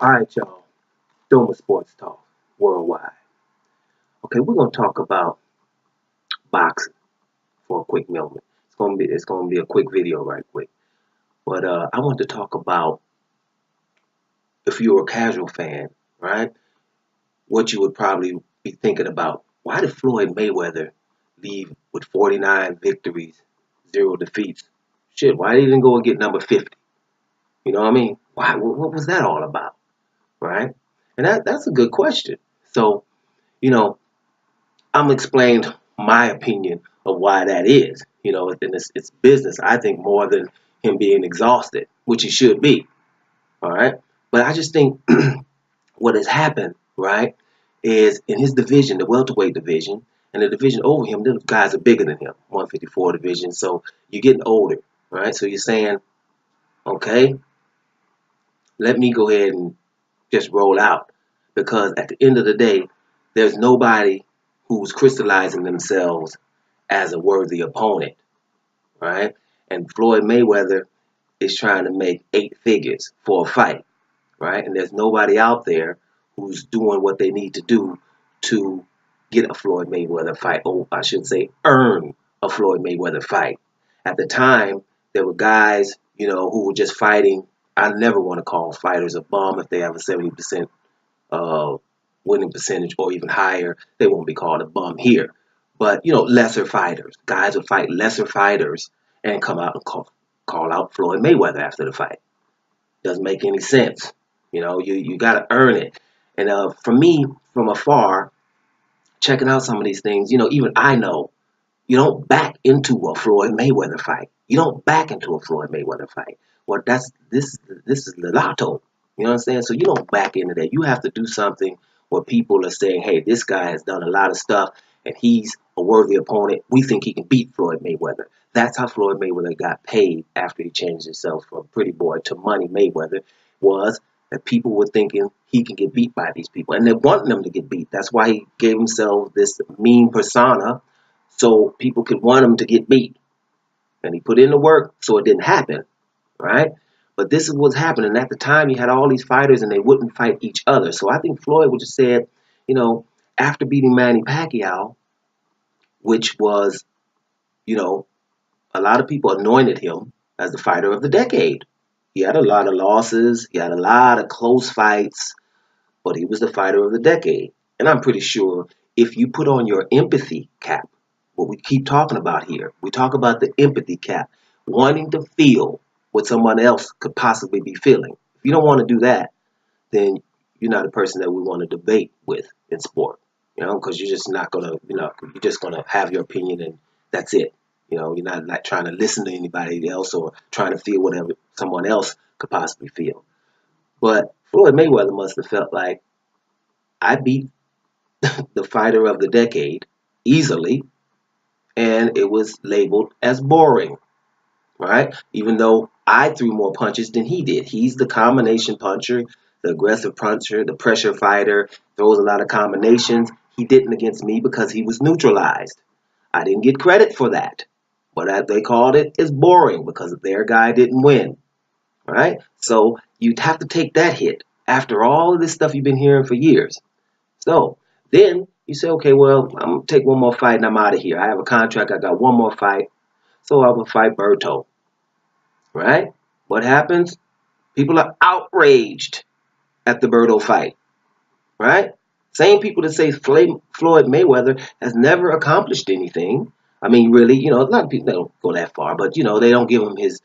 All right, y'all. Doing sports talk worldwide. Okay, we're gonna talk about boxing for a quick moment. It's gonna be a quick video, right quick. But I want to talk about if you're a casual fan, right? What you would probably be thinking about. Why did Floyd Mayweather leave with 49 victories, zero defeats? Shit, why didn't he go and get number 50? You know what I mean? Why? What was that all about, right? And that's a good question. So, you know, I'm explained my opinion of why that is. And it's business. I think more than him being exhausted, which he should be. All right, but I just think what has happened, right, is in his division, the welterweight division, and the division over him, those guys are bigger than him, 154 division. So you're getting older, right? So you're saying, okay, let me go ahead and just roll out because at the end of the day, there's nobody who's crystallizing themselves as a worthy opponent, right? And Floyd Mayweather is trying to make eight figures for a fight, right? And there's nobody out there who's doing what they need to do to get a Floyd Mayweather fight. Oh, I should say earn a Floyd Mayweather fight. At the time, there were guys, who were just fighting. I never want to call fighters a bum if they have a 70% uh, winning percentage or even higher. They won't be called a bum here. But, lesser fighters. Guys would fight lesser fighters and come out and call out Floyd Mayweather after the fight. Doesn't make any sense. You got to earn it. And for me, from afar, checking out some of these things, even I know you don't back into a Floyd Mayweather fight. You don't back into a Floyd Mayweather fight. Well, this is the lotto. You know what I'm saying? So you don't back into that. You have to do something where people are saying, "Hey, this guy has done a lot of stuff, and he's a worthy opponent. We think he can beat Floyd Mayweather." That's how Floyd Mayweather got paid after he changed himself from Pretty Boy to Money Mayweather. Was that people were thinking he can get beat by these people, and they wanting him to get beat. That's why he gave himself this mean persona so people could want him to get beat. And he put in the work so it didn't happen, right? But this is what's happening. At the time, you had all these fighters and they wouldn't fight each other. So I think Floyd would have said, you know, after beating Manny Pacquiao, which was, you know, a lot of people anointed him as the fighter of the decade. He had a lot of losses, he had a lot of close fights, but he was the fighter of the decade. And I'm pretty sure if you put on your empathy cap, what we keep talking about here, we talk about the empathy cap, wanting to feel what someone else could possibly be feeling. If you don't want to do that, then you're not a person that we want to debate with in sport, because you're just not going to, you're just going to have your opinion and that's it. You're not like trying to listen to anybody else or trying to feel whatever someone else could possibly feel. But Floyd Mayweather must have felt like I beat the fighter of the decade easily, and it was labeled as boring, right? Even though I threw more punches than he did. He's the combination puncher, the aggressive puncher, the pressure fighter, throws a lot of combinations. He didn't against me because he was neutralized. I didn't get credit for that. But they called it is boring because their guy didn't win, right? So you'd have to take that hit after all of this stuff you've been hearing for years. So then you say, okay, well, I'm going to take one more fight and I'm out of here. I have a contract. I got one more fight. So I will fight Berto, right? What happens? People are outraged at the Berto fight, right? Same people that say Floyd Mayweather has never accomplished anything. I mean, really, a lot of people don't go that far, but, they don't give him his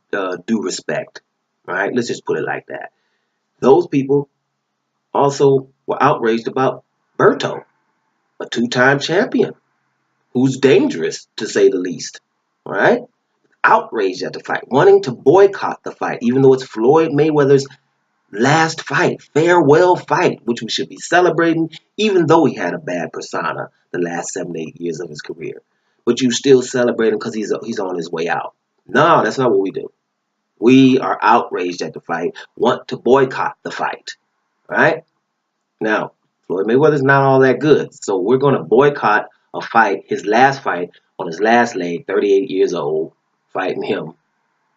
due respect, right? Let's just put it like that. Those people also were outraged about Berto, a two-time champion who's dangerous to say the least, right? Outraged at the fight, wanting to boycott the fight, even though it's Floyd Mayweather's last fight, farewell fight, which we should be celebrating, even though he had a bad persona the last 7, 8 years of his career. But you still celebrate him because he's on his way out. No, that's not what we do. We are outraged at the fight, want to boycott the fight, right? Now, Floyd Mayweather's not all that good, so we're going to boycott a fight, his last fight on his last leg, 38 years old, fighting him.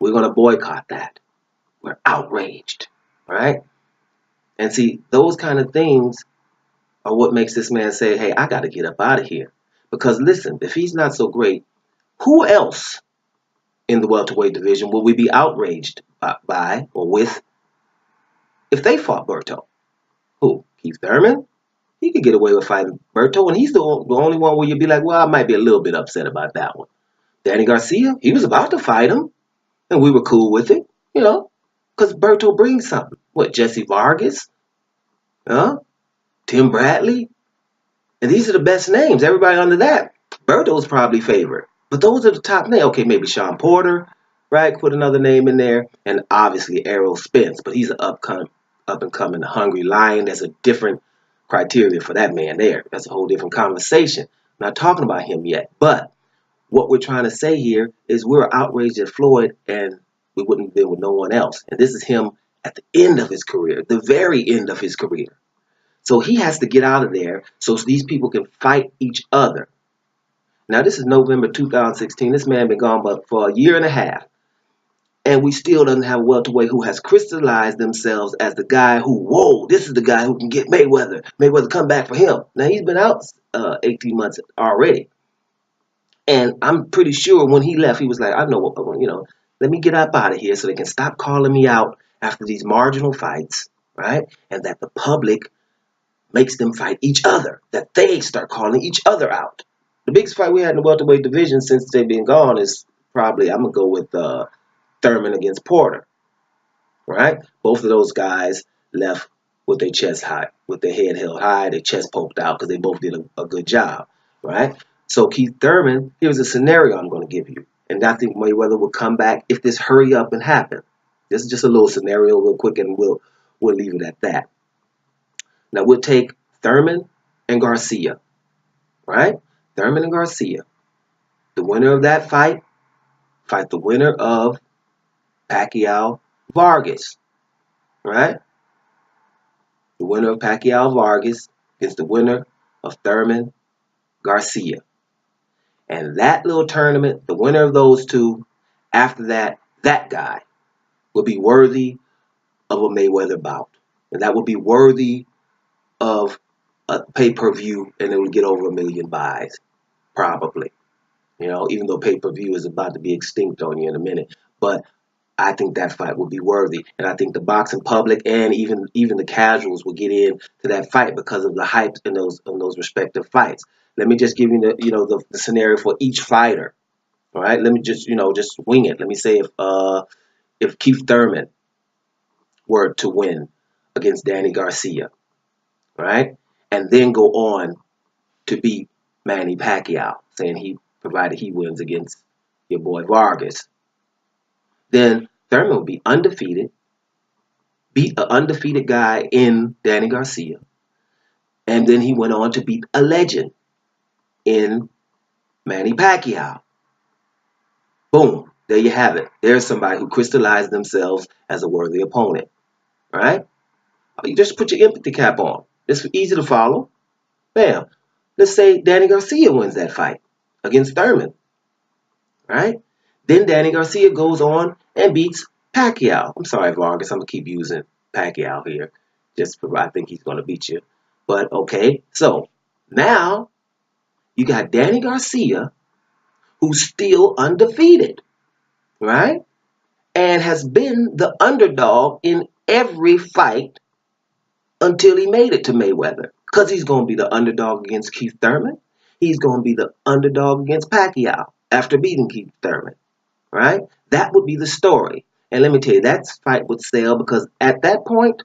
We're going to boycott that. We're outraged. right? And see, those kind of things are what makes this man say, hey, I got to get up out of here. Because listen, if he's not so great, who else in the welterweight division will we be outraged by or with if they fought Berto? Who? Keith Thurman? He could get away with fighting Berto, and he's the only one where you'd be like, well, I might be a little bit upset about that one. Danny Garcia, he was about to fight him, and we were cool with it, you know, because Berto brings something. What, Jesse Vargas? Huh? Tim Bradley? And these are the best names. Everybody under that, Berto's probably favorite. But those are the top names. Okay, maybe Sean Porter, right? Put another name in there. And obviously Errol Spence, but he's an up and coming hungry lion. There's a different criteria for that man there. That's a whole different conversation. I'm not talking about him yet. But what we're trying to say here is we're outraged at Floyd and we wouldn't have been with no one else. And this is him at the end of his career, the very end of his career. So he has to get out of there so these people can fight each other. Now, this is November 2016. This man been gone but for a year and a half. And we still doesn't have a welterweight who has crystallized themselves as the guy who, whoa, this is the guy who can get Mayweather. Mayweather come back for him. Now, he's been out 18 months already. And I'm pretty sure when he left, he was like, I know what, let me get up out of here so they can stop calling me out after these marginal fights, right? And that the public makes them fight each other, that they start calling each other out. The biggest fight we had in the welterweight division since they've been gone is probably, I'm going to go with Thurman against Porter, right? Both of those guys left with their chest high, with their head held high, their chest poked out because they both did a good job, right? So Keith Thurman, here's a scenario I'm going to give you. And I think Mayweather will come back if this hurry up and happen. This is just a little scenario real quick and we'll leave it at that. Now we'll take Thurman and Garcia, right? Thurman and Garcia. The winner of that fight the winner of Pacquiao Vargas, right? The winner of Pacquiao Vargas is the winner of Thurman Garcia. And that little tournament, the winner of those two, after that, that guy will be worthy of a Mayweather bout. And that will be worthy of a pay-per-view, and it will get over 1 million buys, probably. Even though pay-per-view is about to be extinct on you in a minute. But I think that fight will be worthy. And I think the boxing public and even the casuals will get in to that fight because of the hype in those respective fights. Let me just give you the scenario for each fighter. All right, let me just just wing it. Let me say if Keith Thurman were to win against Danny Garcia, right, and then go on to beat Manny Pacquiao, saying provided he wins against your boy Vargas, then Thurman would be undefeated, beat an undefeated guy in Danny Garcia, and then he went on to beat a legend in Manny Pacquiao. Boom, there you have it. There's somebody who crystallized themselves as a worthy opponent, right? You just put your empathy cap on. It's easy to follow. Bam. Let's say Danny Garcia wins that fight against Thurman, right? Then Danny Garcia goes on and beats Pacquiao. I'm sorry, Vargas. I'm going to keep using Pacquiao here. I think he's going to beat you. But okay, so now you got Danny Garcia, who's still undefeated, right? And has been the underdog in every fight until he made it to Mayweather. Because he's going to be the underdog against Keith Thurman. He's going to be the underdog against Pacquiao after beating Keith Thurman, right? That would be the story. And let me tell you, that fight would sell because at that point,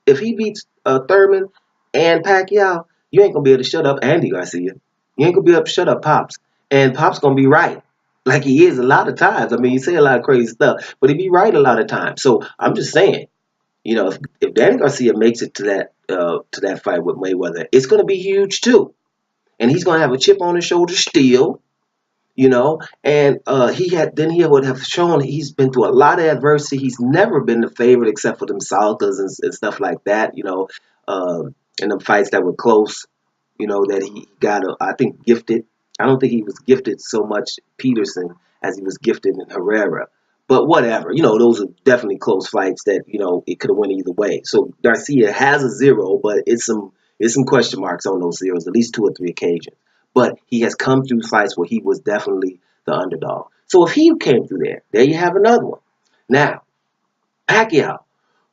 if he beats Thurman and Pacquiao, you ain't going to be able to shut up Andy Garcia. You ain't going to be able to shut up Pops. And Pops going to be right. Like he is a lot of times. I mean, he say a lot of crazy stuff, but he be right a lot of times. So I'm just saying, if Danny Garcia makes it to that fight with Mayweather, it's going to be huge too. And he's going to have a chip on his shoulder still, and he would have shown he's been through a lot of adversity. He's never been the favorite except for them Saltas and stuff like that, and the fights that were close, that he got, I think, gifted. I don't think he was gifted so much Peterson as he was gifted in Herrera. But whatever, those are definitely close fights that it could have went either way. So Garcia has a 0, but it's some question marks on those zeros, at least 2 or 3 occasions. But he has come through fights where he was definitely the underdog. So if he came through there you have another one. Now Pacquiao,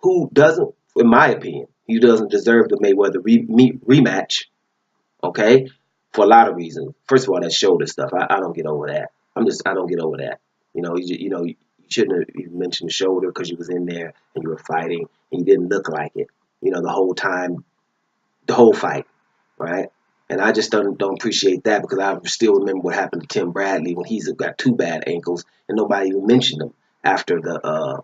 who doesn't, in my opinion, he doesn't deserve the Mayweather rematch. Okay, for a lot of reasons. First of all, that shoulder stuff, I don't get over that. I don't get over that. You shouldn't have even mentioned the shoulder because you was in there and you were fighting and you didn't look like it. The whole time, the whole fight, right? And I just don't appreciate that because I still remember what happened to Tim Bradley when he's got 2 bad ankles and nobody even mentioned him after the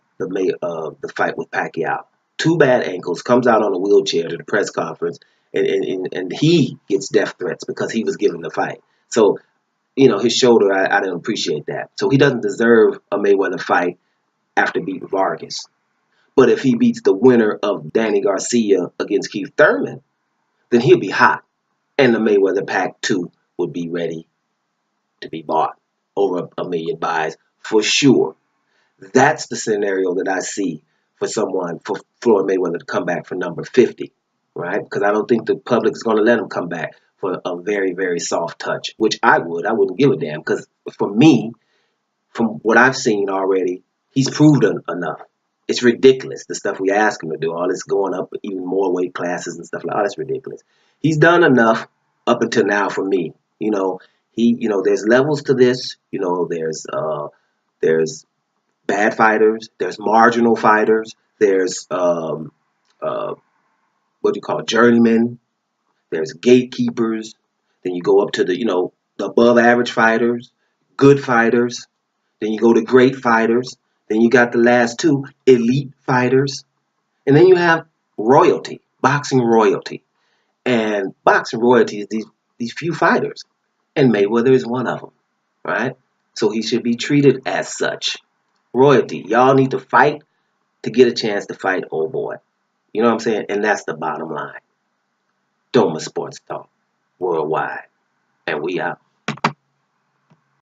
fight with Pacquiao. 2 bad ankles, comes out on a wheelchair to the press conference, and he gets death threats because he was given the fight. So his shoulder, I didn't appreciate that. So he doesn't deserve a Mayweather fight after beating Vargas. But if he beats the winner of Danny Garcia against Keith Thurman, then he'll be hot. And the Mayweather Pack 2 would be ready to be bought. Over a million buys for sure. That's the scenario that I see for Floyd Mayweather to come back for number 50, right? Because I don't think the public is going to let him come back for a very, very soft touch, which I would. I wouldn't give a damn because for me, from what I've seen already, he's proved enough. It's ridiculous, the stuff we ask him to do, all this going up even more weight classes and stuff like that. Oh, that's ridiculous. He's done enough up until now for me. There's levels to this. There's bad fighters, there's marginal fighters, there's what do you call it, journeymen, there's gatekeepers. Then you go up to the above average fighters, good fighters. Then you go to great fighters. Then you got the last 2, elite fighters. And then you have royalty, boxing royalty. And boxing royalty is these few fighters. And Mayweather is one of them, right? So he should be treated as such. Royalty. Y'all need to fight to get a chance to fight old boy. You know what I'm saying? And that's the bottom line. Doma Sports Talk Worldwide. And we out.